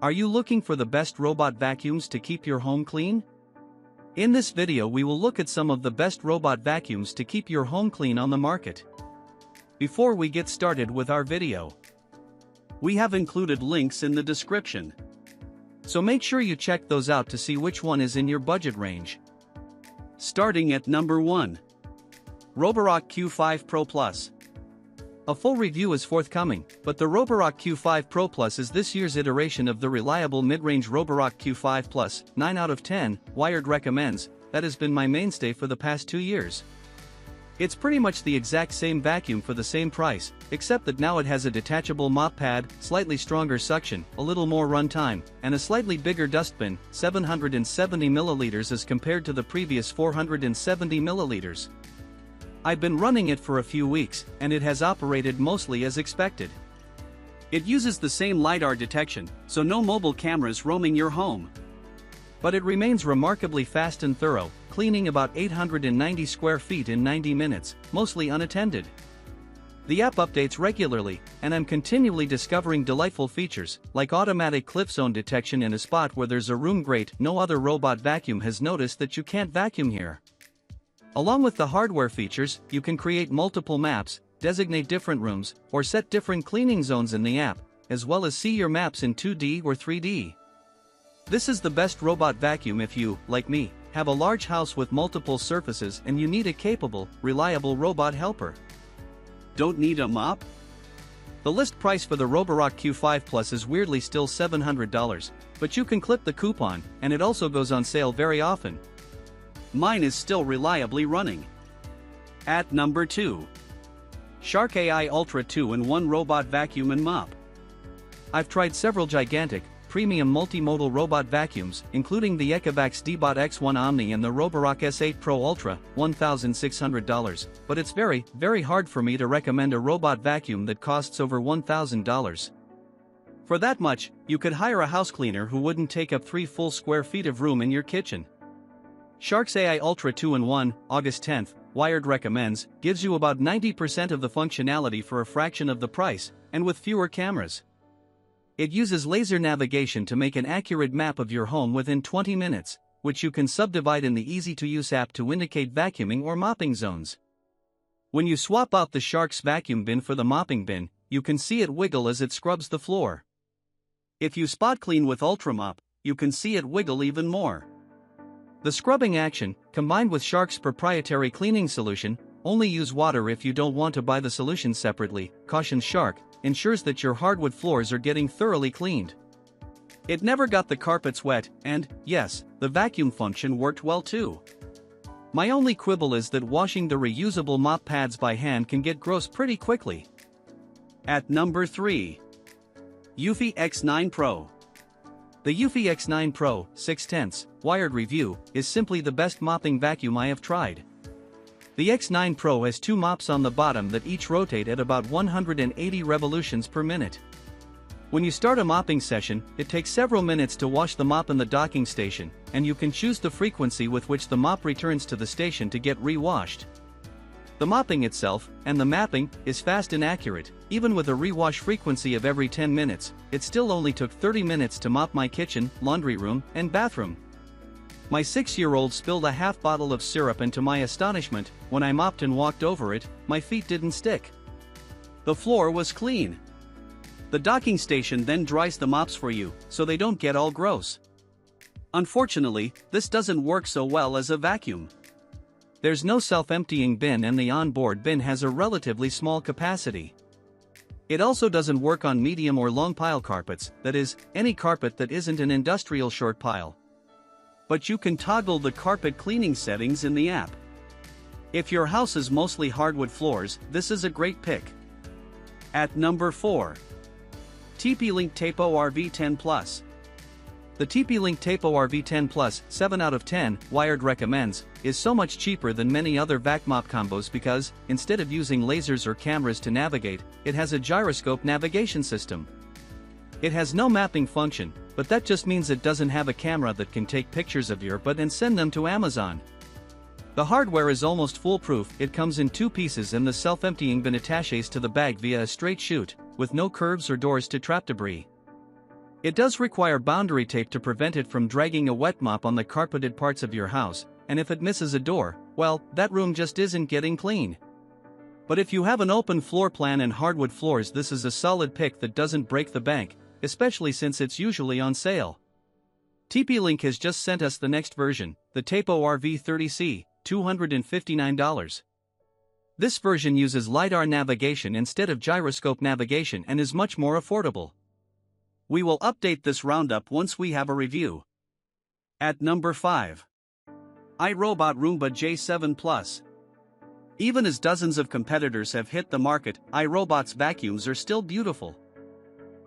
Are you looking for the best robot vacuums to keep your home clean? In this video we will look at some of the best robot vacuums to keep your home clean on the market. Before we get started with our video, we have included links in the description, so make sure you check those out to see which one is in your budget range. Starting at number 1. Roborock Q5 Pro Plus. A full review is forthcoming, but the Roborock Q5 Pro Plus is this year's iteration of the reliable mid-range Roborock Q5 Plus. 9 out of 10, Wired recommends. That has been my mainstay for the past 2 years. It's pretty much the exact same vacuum for the same price, except that now it has a detachable mop pad, slightly stronger suction, a little more run time, and a slightly bigger dustbin, 770 milliliters as compared to the previous 470 milliliters. I've been running it for a few weeks, and it has operated mostly as expected. It uses the same LiDAR detection, so no mobile cameras roaming your home. But it remains remarkably fast and thorough, cleaning about 890 square feet in 90 minutes, mostly unattended. The app updates regularly, and I'm continually discovering delightful features, like automatic cliff zone detection in a spot where there's a room grate. No other robot vacuum has noticed that you can't vacuum here. Along with the hardware features, you can create multiple maps, designate different rooms, or set different cleaning zones in the app, as well as see your maps in 2D or 3D. This is the best robot vacuum if you, like me, have a large house with multiple surfaces and you need a capable, reliable robot helper. Don't need a mop? The list price for the Roborock Q5 Plus is weirdly still $700, but you can clip the coupon, and it also goes on sale very often. Mine is still reliably running. At number 2. Shark AI Ultra 2-in-1 Robot Vacuum and Mop. I've tried several gigantic, premium multimodal robot vacuums, including the Ecovacs Deebot X9 Omni and the Roborock S8 Pro Ultra, $1,600, but it's very, very hard for me to recommend a robot vacuum that costs over $1,000. For that much, you could hire a house cleaner who wouldn't take up 3 full square feet of room in your kitchen. Shark's AI Ultra 2-in-1, August 10th, Wired recommends, gives you about 90% of the functionality for a fraction of the price, and with fewer cameras. It uses laser navigation to make an accurate map of your home within 20 minutes, which you can subdivide in the easy-to-use app to indicate vacuuming or mopping zones. When you swap out the Shark's vacuum bin for the mopping bin, you can see it wiggle as it scrubs the floor. If you spot clean with Ultra Mop, you can see it wiggle even more. The scrubbing action, combined with Shark's proprietary cleaning solution, only use water if you don't want to buy the solution separately, cautions Shark, ensures that your hardwood floors are getting thoroughly cleaned. It never got the carpets wet, and, yes, the vacuum function worked well too. My only quibble is that washing the reusable mop pads by hand can get gross pretty quickly. At number 3. Eufy X9 Pro. The Eufy X9 Pro, 6/10, Wired review, is simply the best mopping vacuum I have tried. The X9 Pro has 2 mops on the bottom that each rotate at about 180 revolutions per minute. When you start a mopping session, it takes several minutes to wash the mop in the docking station, and you can choose the frequency with which the mop returns to the station to get re-washed. The mopping itself, and the mapping, is fast and accurate. Even with a rewash frequency of every 10 minutes, it still only took 30 minutes to mop my kitchen, laundry room, and bathroom. My 6-year-old spilled a half bottle of syrup, and to my astonishment, when I mopped and walked over it, my feet didn't stick. The floor was clean. The docking station then dries the mops for you, so they don't get all gross. Unfortunately, this doesn't work so well as a vacuum. There's no self-emptying bin, and the onboard bin has a relatively small capacity. It also doesn't work on medium or long pile carpets, that is, any carpet that isn't an industrial short pile. But you can toggle the carpet cleaning settings in the app. If your house is mostly hardwood floors, this is a great pick. At number 4. TP-Link Tapo RV10 Plus. The TP-Link Tapo RV10 Plus, 7 out of 10, Wired recommends, is so much cheaper than many other vac mop combos because, instead of using lasers or cameras to navigate, it has a gyroscope navigation system. It has no mapping function, but that just means it doesn't have a camera that can take pictures of your butt and send them to Amazon. The hardware is almost foolproof. It comes in 2 pieces, and the self-emptying bin attaches to the bag via a straight chute, with no curves or doors to trap debris. It does require boundary tape to prevent it from dragging a wet mop on the carpeted parts of your house, and if it misses a door, well, that room just isn't getting clean. But if you have an open floor plan and hardwood floors, this is a solid pick that doesn't break the bank, especially since it's usually on sale. TP-Link has just sent us the next version, the Tapo RV30C, $259. This version uses LiDAR navigation instead of gyroscope navigation and is much more affordable. We will update this roundup once we have a review. At number 5. iRobot Roomba J7 Plus. Even as dozens of competitors have hit the market, iRobot's vacuums are still beautiful.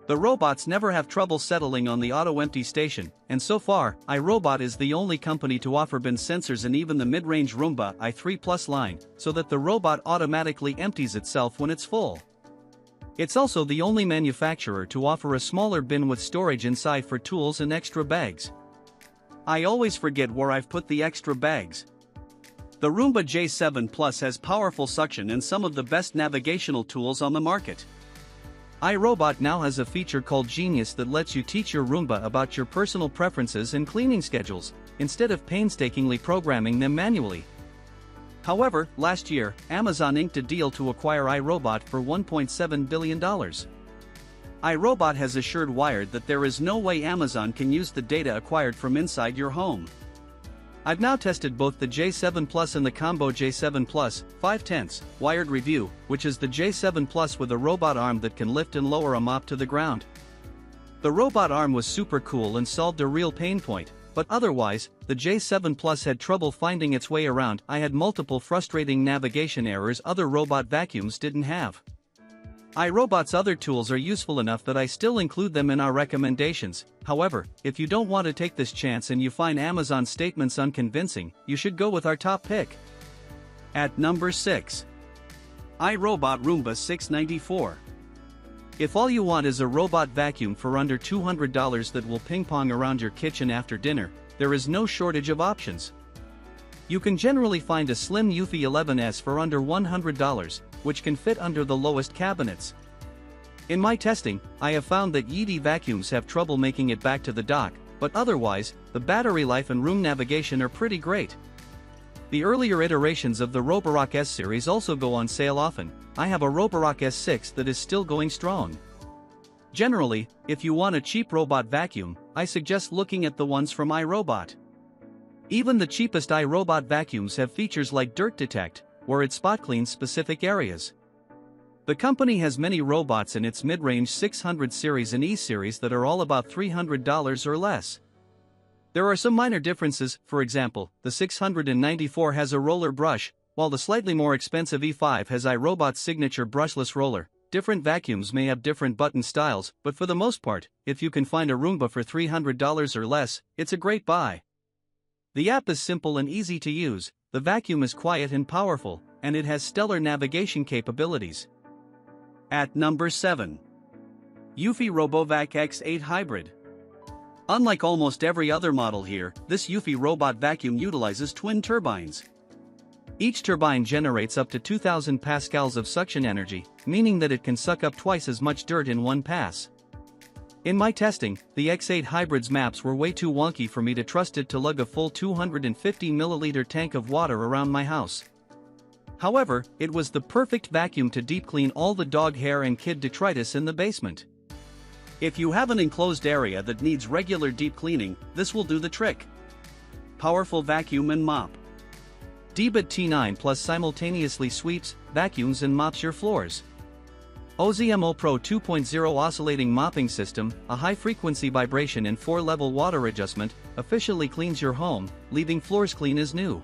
The robots never have trouble settling on the auto-empty station, and so far, iRobot is the only company to offer bin sensors in even the mid-range Roomba i3 Plus line, so that the robot automatically empties itself when it's full. It's also the only manufacturer to offer a smaller bin with storage inside for tools and extra bags. I always forget where I've put the extra bags. The Roomba J7 Plus has powerful suction and some of the best navigational tools on the market. iRobot now has a feature called Genius that lets you teach your Roomba about your personal preferences and cleaning schedules, instead of painstakingly programming them manually. However, last year, Amazon inked a deal to acquire iRobot for $1.7 billion. iRobot has assured Wired that there is no way Amazon can use the data acquired from inside your home. I've now tested both the J7 Plus and the Combo J7 Plus, 5/10, Wired review, which is the J7 Plus with a robot arm that can lift and lower a mop to the ground. The robot arm was super cool and solved a real pain point, but otherwise, the J7 Plus had trouble finding its way around. I had multiple frustrating navigation errors other robot vacuums didn't have. iRobot's other tools are useful enough that I still include them in our recommendations. However, if you don't want to take this chance and you find Amazon's statements unconvincing, you should go with our top pick. At number 6. iRobot Roomba 694. If all you want is a robot vacuum for under $200 that will ping-pong around your kitchen after dinner, there is no shortage of options. You can generally find a slim Eufy 11S for under $100, which can fit under the lowest cabinets. In my testing, I have found that Yeti vacuums have trouble making it back to the dock, but otherwise, the battery life and room navigation are pretty great. The earlier iterations of the Roborock S series also go on sale often. I have a Roborock S6 that is still going strong. Generally, if you want a cheap robot vacuum, I suggest looking at the ones from iRobot. Even the cheapest iRobot vacuums have features like Dirt Detect, where it spot cleans specific areas. The company has many robots in its mid-range 600 series and E series that are all about $300 or less. There are some minor differences. For example, the 694 has a roller brush, while the slightly more expensive E5 has iRobot's signature brushless roller. Different vacuums may have different button styles, but for the most part, if you can find a Roomba for $300 or less, it's a great buy. The app is simple and easy to use, the vacuum is quiet and powerful, and it has stellar navigation capabilities. At number 7. Eufy RoboVac X8 Hybrid. Unlike almost every other model here, this Eufy robot vacuum utilizes twin turbines. Each turbine generates up to 2,000 pascals of suction energy, meaning that it can suck up twice as much dirt in one pass. In my testing, the X8 Hybrid's maps were way too wonky for me to trust it to lug a full 250 milliliter tank of water around my house. However, it was the perfect vacuum to deep clean all the dog hair and kid detritus in the basement. If you have an enclosed area that needs regular deep cleaning, this will do the trick. Powerful vacuum and mop. Deebot T9 Plus simultaneously sweeps, vacuums and mops your floors. OZMO Pro 2.0 oscillating mopping system, a high-frequency vibration and 4-level water adjustment, officially cleans your home, leaving floors clean as new.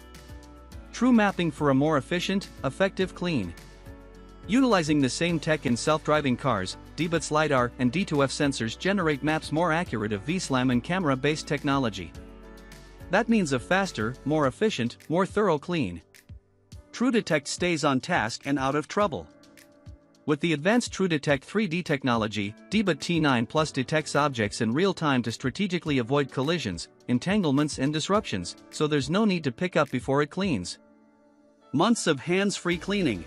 True mapping for a more efficient, effective clean. Utilizing the same tech in self-driving cars, Deebot's LiDAR and D2F sensors generate maps more accurate of VSLAM and camera-based technology. That means a faster, more efficient, more thorough clean. True Detect stays on task and out of trouble. With the advanced True Detect 3D technology, Deebot T9 Plus detects objects in real time to strategically avoid collisions, entanglements and disruptions, so there's no need to pick up before it cleans. Months of hands-free cleaning.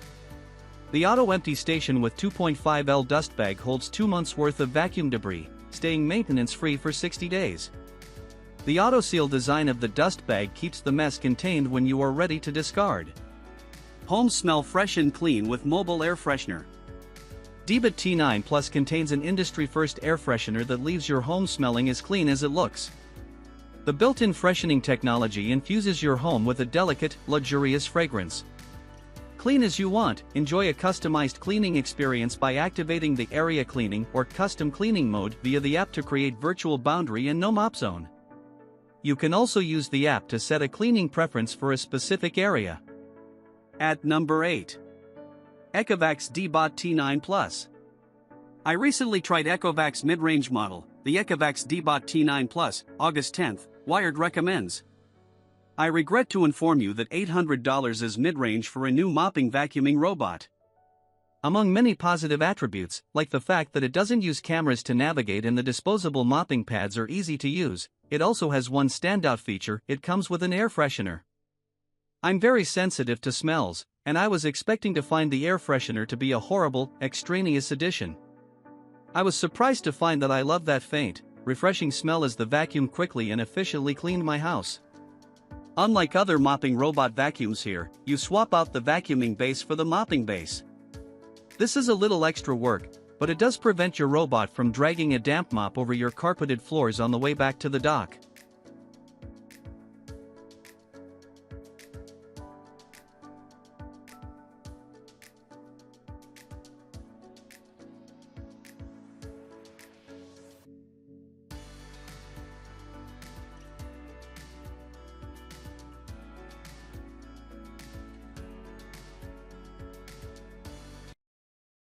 The auto-empty station with 2.5L dust bag holds 2 months' worth of vacuum debris, staying maintenance-free for 60 days. The auto-seal design of the dust bag keeps the mess contained when you are ready to discard. Home smell fresh and clean with mobile air freshener. Deebot T9 Plus contains an industry-first air freshener that leaves your home smelling as clean as it looks. The built-in freshening technology infuses your home with a delicate, luxurious fragrance. Clean as you want, enjoy a customized cleaning experience by activating the area cleaning or custom cleaning mode via the app to create virtual boundary and no mop zone. You can also use the app to set a cleaning preference for a specific area. At number 8. Ecovacs Deebot T9 Plus. I recently tried Ecovacs mid-range model, the Ecovacs Deebot T9 Plus, August 10th, Wired recommends. I regret to inform you that $800 is mid-range for a new mopping vacuuming robot. Among many positive attributes, like the fact that it doesn't use cameras to navigate and the disposable mopping pads are easy to use, it also has one standout feature: it comes with an air freshener. I'm very sensitive to smells, and I was expecting to find the air freshener to be a horrible, extraneous addition. I was surprised to find that I love that faint, refreshing smell as the vacuum quickly and efficiently cleaned my house. Unlike other mopping robot vacuums here, you swap out the vacuuming base for the mopping base. This is a little extra work, but it does prevent your robot from dragging a damp mop over your carpeted floors on the way back to the dock.